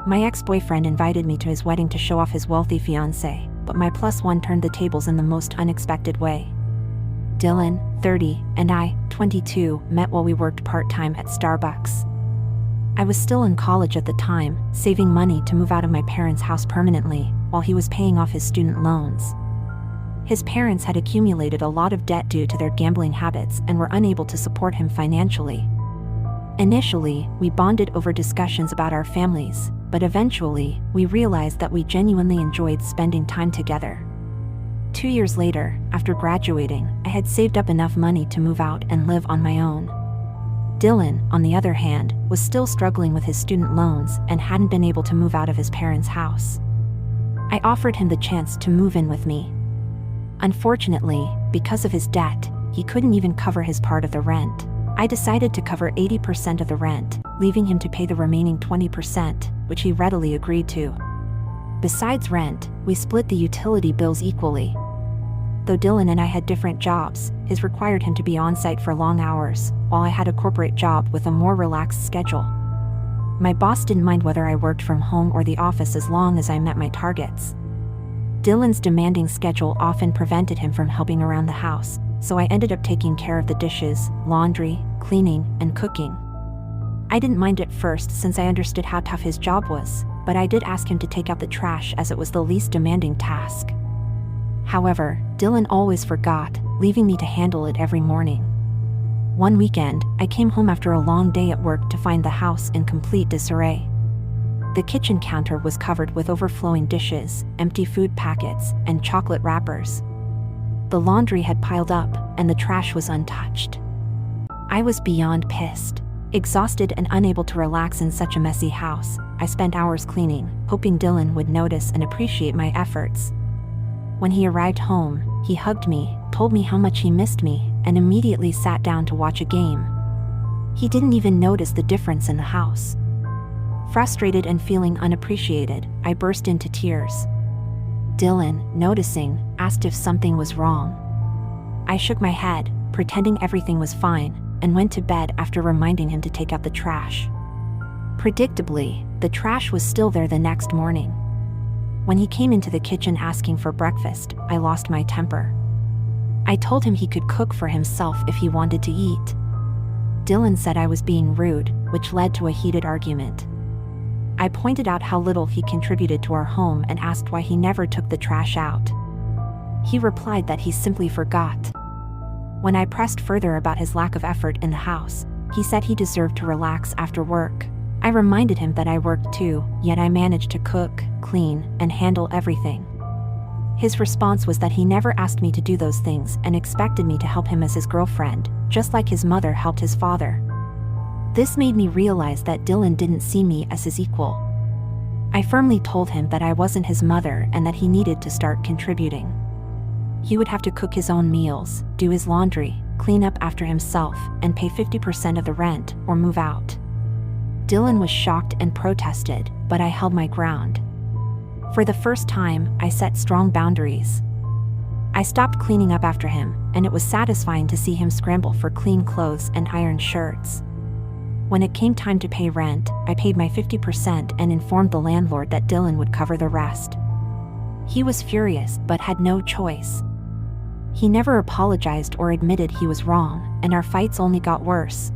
My ex-boyfriend invited me to his wedding to show off his wealthy fiancée, but my +1 turned the tables in the most unexpected way. Dylan, 30, and I, 22, met while we worked part-time at Starbucks. I was still in college at the time, saving money to move out of my parents' house permanently, while he was paying off his student loans. His parents had accumulated a lot of debt due to their gambling habits and were unable to support him financially. Initially, we bonded over discussions about our families, but eventually, we realized that we genuinely enjoyed spending time together. 2 years later, after graduating, I had saved up enough money to move out and live on my own. Dylan, on the other hand, was still struggling with his student loans and hadn't been able to move out of his parents' house. I offered him the chance to move in with me. Unfortunately, because of his debt, he couldn't even cover his part of the rent. I decided to cover 80% of the rent, leaving him to pay the remaining 20%, which he readily agreed to. Besides rent, we split the utility bills equally. Though Dylan and I had different jobs, his required him to be on-site for long hours, while I had a corporate job with a more relaxed schedule. My boss didn't mind whether I worked from home or the office as long as I met my targets. Dylan's demanding schedule often prevented him from helping around the house, so I ended up taking care of the dishes, laundry, cleaning, and cooking. I didn't mind at first since I understood how tough his job was, but I did ask him to take out the trash as it was the least demanding task. However, Dylan always forgot, leaving me to handle it every morning. One weekend, I came home after a long day at work to find the house in complete disarray. The kitchen counter was covered with overflowing dishes, empty food packets, and chocolate wrappers. The laundry had piled up, and the trash was untouched. I was beyond pissed. Exhausted and unable to relax in such a messy house, I spent hours cleaning, hoping Dylan would notice and appreciate my efforts. When he arrived home, he hugged me, told me how much he missed me, and immediately sat down to watch a game. He didn't even notice the difference in the house. Frustrated and feeling unappreciated, I burst into tears. Dylan, noticing, asked if something was wrong. I shook my head, pretending everything was fine, and went to bed after reminding him to take out the trash. Predictably, the trash was still there the next morning. When he came into the kitchen asking for breakfast, I lost my temper. I told him he could cook for himself if he wanted to eat. Dylan said I was being rude, which led to a heated argument. I pointed out how little he contributed to our home and asked why he never took the trash out. He replied that he simply forgot. When I pressed further about his lack of effort in the house, he said he deserved to relax after work. I reminded him that I worked too, yet I managed to cook, clean, and handle everything. His response was that he never asked me to do those things and expected me to help him as his girlfriend, just like his mother helped his father. This made me realize that Dylan didn't see me as his equal. I firmly told him that I wasn't his mother and that he needed to start contributing. He would have to cook his own meals, do his laundry, clean up after himself, and pay 50% of the rent or move out. Dylan was shocked and protested, but I held my ground. For the first time, I set strong boundaries. I stopped cleaning up after him, and it was satisfying to see him scramble for clean clothes and ironed shirts. When it came time to pay rent, I paid my 50% and informed the landlord that Dylan would cover the rest. He was furious but had no choice. He never apologized or admitted he was wrong, and our fights only got worse.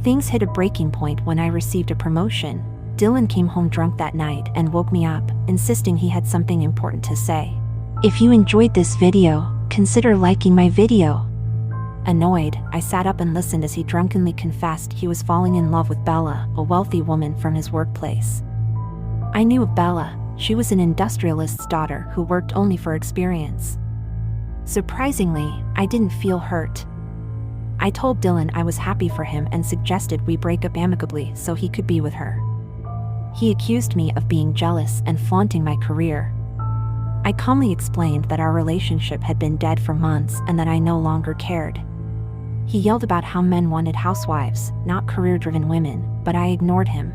Things hit a breaking point when I received a promotion. Dylan came home drunk that night and woke me up, insisting he had something important to say. If you enjoyed this video, consider liking my video. Annoyed, I sat up and listened as he drunkenly confessed he was falling in love with Bella, a wealthy woman from his workplace. I knew of Bella. She was an industrialist's daughter who worked only for experience. Surprisingly, I didn't feel hurt. I told Dylan I was happy for him and suggested we break up amicably so he could be with her. He accused me of being jealous and flaunting my career. I calmly explained that our relationship had been dead for months and that I no longer cared. He yelled about how men wanted housewives, not career-driven women, but I ignored him.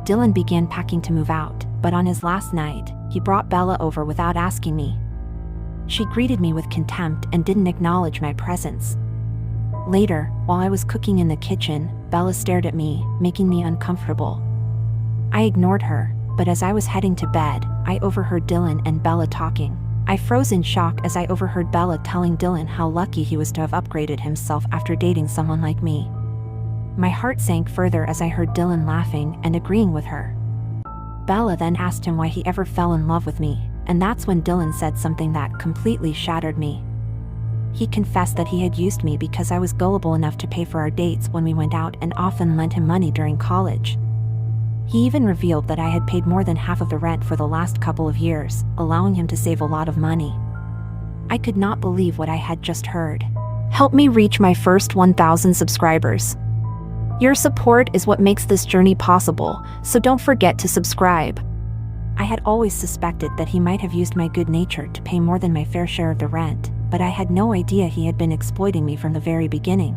Dylan began packing to move out, but on his last night, he brought Bella over without asking me. She greeted me with contempt and didn't acknowledge my presence. Later, while I was cooking in the kitchen, Bella stared at me, making me uncomfortable. I ignored her, but as I was heading to bed, I overheard Dylan and Bella talking. I froze in shock as I overheard Bella telling Dylan how lucky he was to have upgraded himself after dating someone like me. My heart sank further as I heard Dylan laughing and agreeing with her. Bella then asked him why he ever fell in love with me, and that's when Dylan said something that completely shattered me. He confessed that he had used me because I was gullible enough to pay for our dates when we went out and often lent him money during college. He even revealed that I had paid more than half of the rent for the last couple of years, allowing him to save a lot of money. I could not believe what I had just heard. Help me reach my first 1,000 subscribers. Your support is what makes this journey possible, so don't forget to subscribe. I had always suspected that he might have used my good nature to pay more than my fair share of the rent, but I had no idea he had been exploiting me from the very beginning.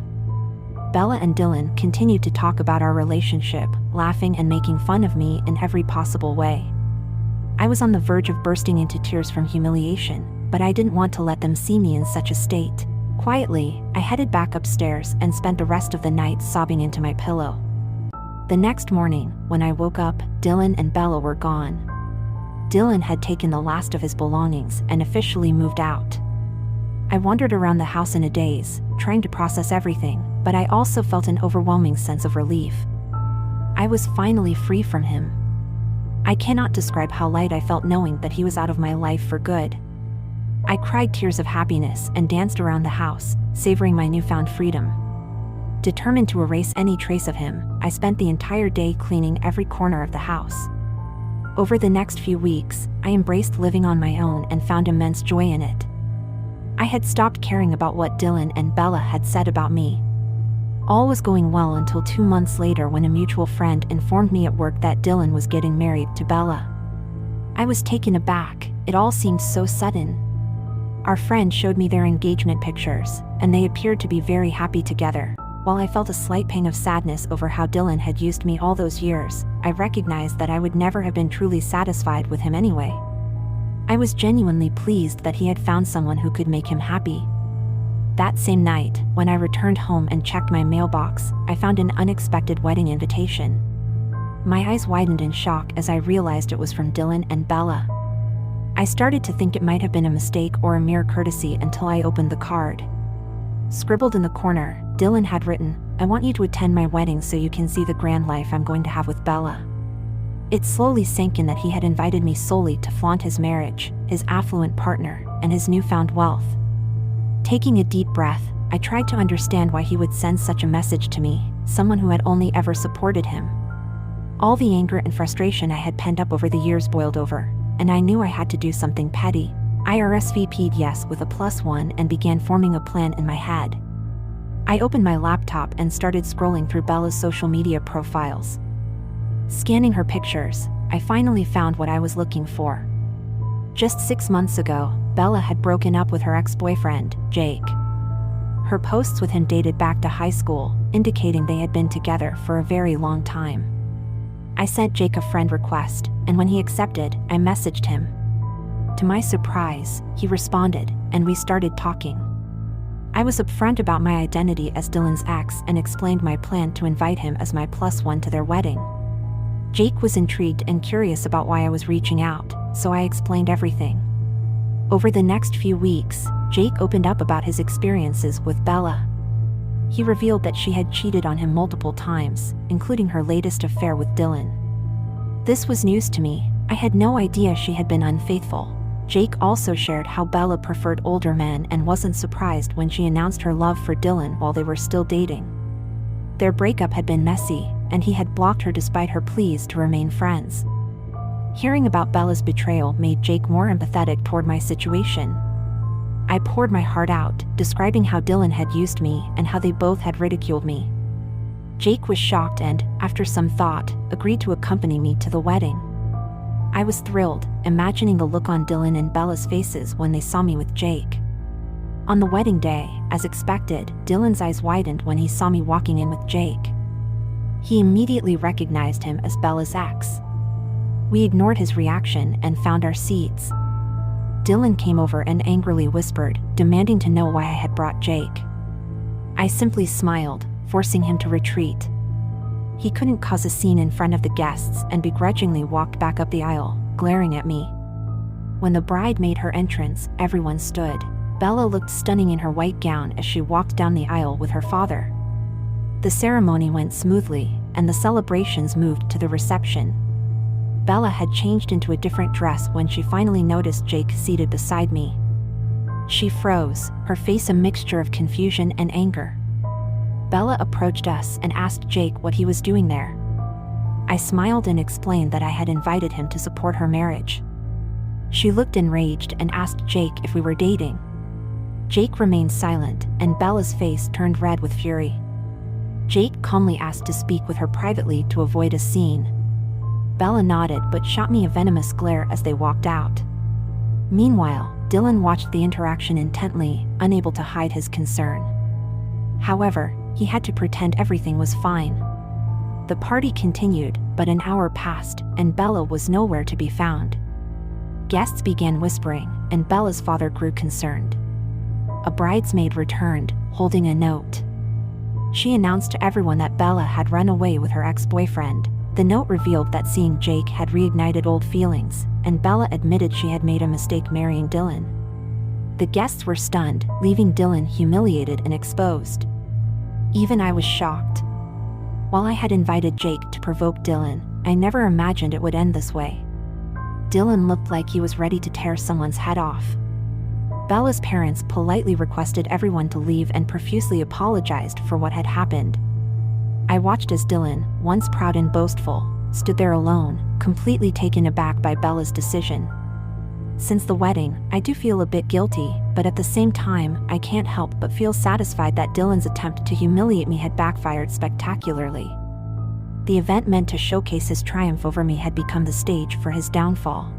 Bella and Dylan continued to talk about our relationship, laughing and making fun of me in every possible way. I was on the verge of bursting into tears from humiliation, but I didn't want to let them see me in such a state. Quietly, I headed back upstairs and spent the rest of the night sobbing into my pillow. The next morning, when I woke up, Dylan and Bella were gone. Dylan had taken the last of his belongings and officially moved out. I wandered around the house in a daze, trying to process everything, but I also felt an overwhelming sense of relief. I was finally free from him. I cannot describe how light I felt knowing that he was out of my life for good. I cried tears of happiness and danced around the house, savoring my newfound freedom. Determined to erase any trace of him, I spent the entire day cleaning every corner of the house. Over the next few weeks, I embraced living on my own and found immense joy in it. I had stopped caring about what Dylan and Bella had said about me. All was going well until 2 months later when a mutual friend informed me at work that Dylan was getting married to Bella. I was taken aback, it all seemed so sudden. Our friend showed me their engagement pictures, and they appeared to be very happy together. While I felt a slight pang of sadness over how Dylan had used me all those years, I recognized that I would never have been truly satisfied with him anyway. I was genuinely pleased that he had found someone who could make him happy. That same night, when I returned home and checked my mailbox, I found an unexpected wedding invitation. My eyes widened in shock as I realized it was from Dylan and Bella. I started to think it might have been a mistake or a mere courtesy until I opened the card. Scribbled in the corner, Dylan had written, "I want you to attend my wedding so you can see the grand life I'm going to have with Bella." It slowly sank in that he had invited me solely to flaunt his marriage, his affluent partner, and his newfound wealth. Taking a deep breath, I tried to understand why he would send such a message to me, someone who had only ever supported him. All the anger and frustration I had penned up over the years boiled over, and I knew I had to do something petty. I RSVP'd yes with a +1 and began forming a plan in my head. I opened my laptop and started scrolling through Bella's social media profiles. Scanning her pictures, I finally found what I was looking for. Just 6 months ago, Bella had broken up with her ex-boyfriend, Jake. Her posts with him dated back to high school, indicating they had been together for a very long time. I sent Jake a friend request, and when he accepted, I messaged him. To my surprise, he responded, and we started talking. I was upfront about my identity as Dylan's ex and explained my plan to invite him as my +1 to their wedding. Jake was intrigued and curious about why I was reaching out, so I explained everything. Over the next few weeks, Jake opened up about his experiences with Bella. He revealed that she had cheated on him multiple times, including her latest affair with Dylan. This was news to me. I had no idea she had been unfaithful. Jake also shared how Bella preferred older men and wasn't surprised when she announced her love for Dylan while they were still dating. Their breakup had been messy, and he had blocked her despite her pleas to remain friends. Hearing about Bella's betrayal made Jake more empathetic toward my situation. I poured my heart out, describing how Dylan had used me and how they both had ridiculed me. Jake was shocked and, after some thought, agreed to accompany me to the wedding. I was thrilled, imagining the look on Dylan and Bella's faces when they saw me with Jake. On the wedding day, as expected, Dylan's eyes widened when he saw me walking in with Jake. He immediately recognized him as Bella's ex. We ignored his reaction and found our seats. Dylan came over and angrily whispered, demanding to know why I had brought Jake. I simply smiled, forcing him to retreat. He couldn't cause a scene in front of the guests and begrudgingly walked back up the aisle, glaring at me. When the bride made her entrance, everyone stood. Bella looked stunning in her white gown as she walked down the aisle with her father. The ceremony went smoothly, and the celebrations moved to the reception. Bella had changed into a different dress when she finally noticed Jake seated beside me. She froze, her face a mixture of confusion and anger. Bella approached us and asked Jake what he was doing there. I smiled and explained that I had invited him to support her marriage. She looked enraged and asked Jake if we were dating. Jake remained silent, and Bella's face turned red with fury. Jake calmly asked to speak with her privately to avoid a scene. Bella nodded but shot me a venomous glare as they walked out. Meanwhile, Dylan watched the interaction intently, unable to hide his concern. However, he had to pretend everything was fine. The party continued, but an hour passed, and Bella was nowhere to be found. Guests began whispering, and Bella's father grew concerned. A bridesmaid returned, holding a note. She announced to everyone that Bella had run away with her ex-boyfriend. The note revealed that seeing Jake had reignited old feelings, and Bella admitted she had made a mistake marrying Dylan. The guests were stunned, leaving Dylan humiliated and exposed. Even I was shocked. While I had invited Jake to provoke Dylan, I never imagined it would end this way. Dylan looked like he was ready to tear someone's head off. Bella's parents politely requested everyone to leave and profusely apologized for what had happened. I watched as Dylan, once proud and boastful, stood there alone, completely taken aback by Bella's decision. Since the wedding, I do feel a bit guilty, but at the same time, I can't help but feel satisfied that Dylan's attempt to humiliate me had backfired spectacularly. The event meant to showcase his triumph over me had become the stage for his downfall.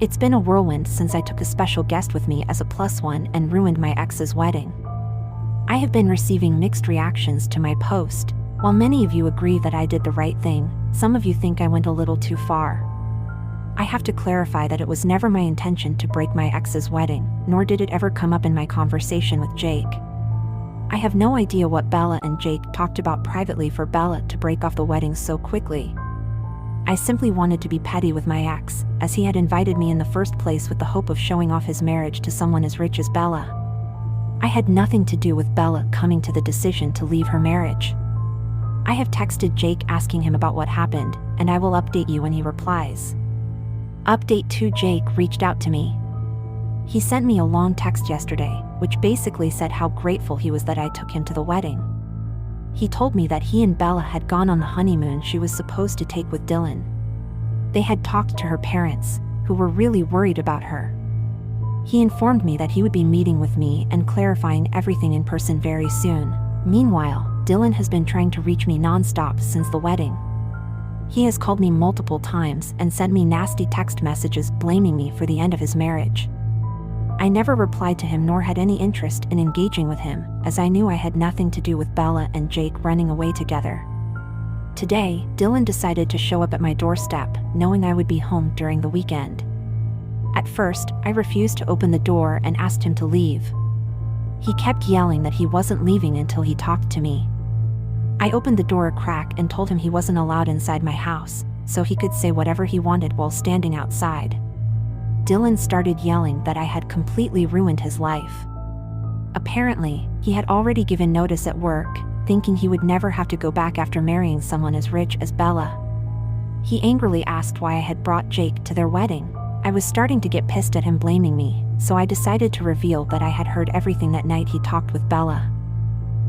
It's been a whirlwind since I took a special guest with me as a +1 and ruined my ex's wedding. I have been receiving mixed reactions to my post. While many of you agree that I did the right thing, some of you think I went a little too far. I have to clarify that it was never my intention to break my ex's wedding, nor did it ever come up in my conversation with Jake. I have no idea what Bella and Jake talked about privately for Bella to break off the wedding so quickly. I simply wanted to be petty with my ex, as he had invited me in the first place with the hope of showing off his marriage to someone as rich as Bella. I had nothing to do with Bella coming to the decision to leave her marriage. I have texted Jake asking him about what happened, and I will update you when he replies. Update 2: Jake reached out to me. He sent me a long text yesterday, which basically said how grateful he was that I took him to the wedding. He told me that he and Bella had gone on the honeymoon she was supposed to take with Dylan. They had talked to her parents, who were really worried about her. He informed me that he would be meeting with me and clarifying everything in person very soon. Meanwhile, Dylan has been trying to reach me non-stop since the wedding. He has called me multiple times and sent me nasty text messages blaming me for the end of his marriage. I never replied to him nor had any interest in engaging with him, as I knew I had nothing to do with Bella and Jake running away together. Today, Dylan decided to show up at my doorstep, knowing I would be home during the weekend. At first, I refused to open the door and asked him to leave. He kept yelling that he wasn't leaving until he talked to me. I opened the door a crack and told him he wasn't allowed inside my house, so he could say whatever he wanted while standing outside. Dylan started yelling that I had completely ruined his life. Apparently, he had already given notice at work, thinking he would never have to go back after marrying someone as rich as Bella. He angrily asked why I had brought Jake to their wedding. I was starting to get pissed at him blaming me, so I decided to reveal that I had heard everything that night he talked with Bella.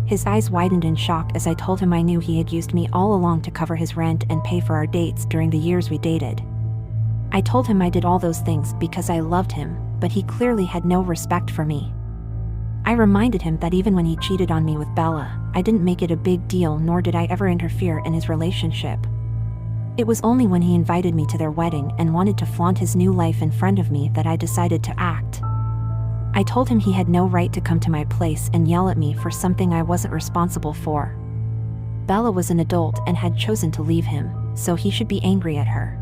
His eyes widened in shock as I told him I knew he had used me all along to cover his rent and pay for our dates during the years we dated. I told him I did all those things because I loved him, but he clearly had no respect for me. I reminded him that even when he cheated on me with Bella, I didn't make it a big deal nor did I ever interfere in his relationship. It was only when he invited me to their wedding and wanted to flaunt his new life in front of me that I decided to act. I told him he had no right to come to my place and yell at me for something I wasn't responsible for. Bella was an adult and had chosen to leave him, so he should be angry at her.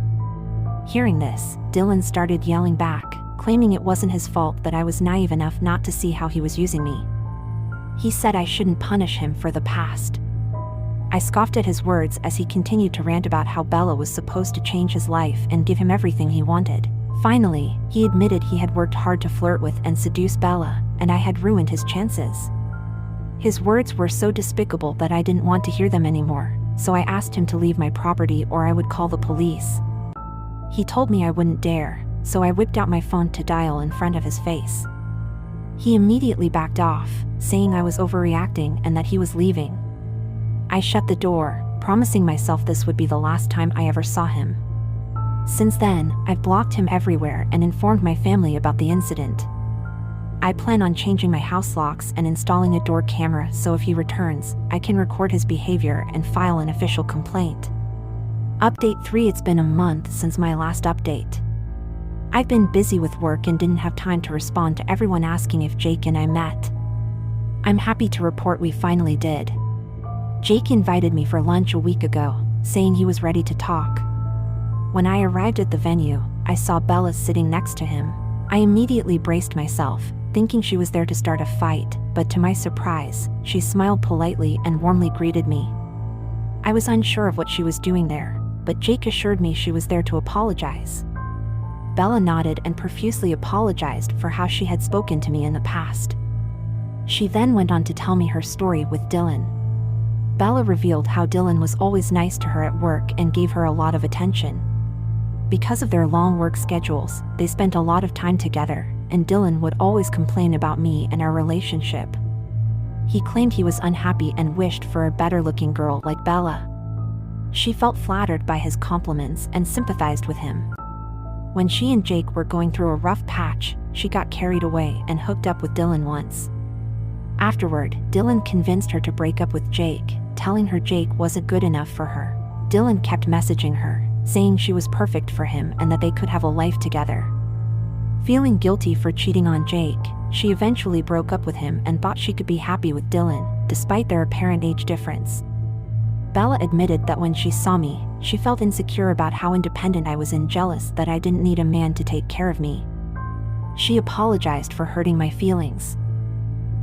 Hearing this, Dylan started yelling back, claiming it wasn't his fault that I was naive enough not to see how he was using me. He said I shouldn't punish him for the past. I scoffed at his words as he continued to rant about how Bella was supposed to change his life and give him everything he wanted. Finally, he admitted he had worked hard to flirt with and seduce Bella, and I had ruined his chances. His words were so despicable that I didn't want to hear them anymore, so I asked him to leave my property or I would call the police. He told me I wouldn't dare, so I whipped out my phone to dial in front of his face. He immediately backed off, saying I was overreacting and that he was leaving. I shut the door, promising myself this would be the last time I ever saw him. Since then, I've blocked him everywhere and informed my family about the incident. I plan on changing my house locks and installing a door camera so if he returns, I can record his behavior and file an official complaint. Update 3: It's been a month since my last update. I've been busy with work and didn't have time to respond to everyone asking if Jake and I met. I'm happy to report we finally did. Jake invited me for lunch a week ago, saying he was ready to talk. When I arrived at the venue, I saw Bella sitting next to him. I immediately braced myself, thinking she was there to start a fight, but to my surprise, she smiled politely and warmly greeted me. I was unsure of what she was doing there, but Jake assured me she was there to apologize. Bella nodded and profusely apologized for how she had spoken to me in the past. She then went on to tell me her story with Dylan. Bella revealed how Dylan was always nice to her at work and gave her a lot of attention. Because of their long work schedules, they spent a lot of time together, and Dylan would always complain about me and our relationship. He claimed he was unhappy and wished for a better-looking girl like Bella. She felt flattered by his compliments and sympathized with him. When she and Jake were going through a rough patch, she got carried away and hooked up with Dylan once. Afterward, Dylan convinced her to break up with Jake, telling her Jake wasn't good enough for her. Dylan kept messaging her, saying she was perfect for him and that they could have a life together. Feeling guilty for cheating on Jake, she eventually broke up with him and thought she could be happy with Dylan, despite their apparent age difference. Bella admitted that when she saw me, she felt insecure about how independent I was and jealous that I didn't need a man to take care of me. She apologized for hurting my feelings.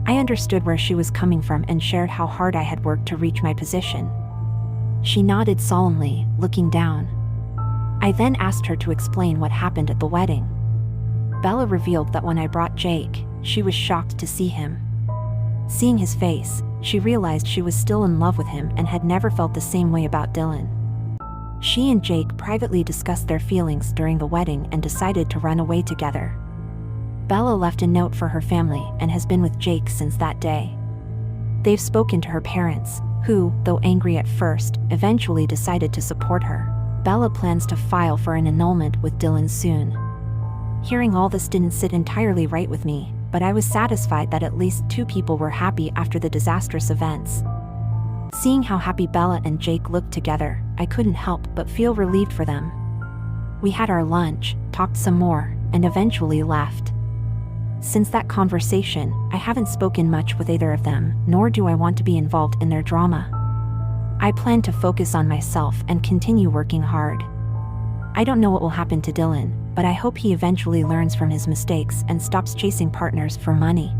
I understood where she was coming from and shared how hard I had worked to reach my position. She nodded solemnly, looking down. I then asked her to explain what happened at the wedding. Bella revealed that when I brought Jake, she was shocked to see him. Seeing his face, she realized she was still in love with him and had never felt the same way about Dylan. She and Jake privately discussed their feelings during the wedding and decided to run away together. Bella left a note for her family and has been with Jake since that day. They've spoken to her parents, who, though angry at first, eventually decided to support her. Bella plans to file for an annulment with Dylan soon. Hearing all this didn't sit entirely right with me, but I was satisfied that at least 2 people were happy after the disastrous events. Seeing how happy Bella and Jake looked together, I couldn't help but feel relieved for them. We had our lunch, talked some more, and eventually left. Since that conversation, I haven't spoken much with either of them, nor do I want to be involved in their drama. I plan to focus on myself and continue working hard. I don't know what will happen to Dylan, but I hope he eventually learns from his mistakes and stops chasing partners for money.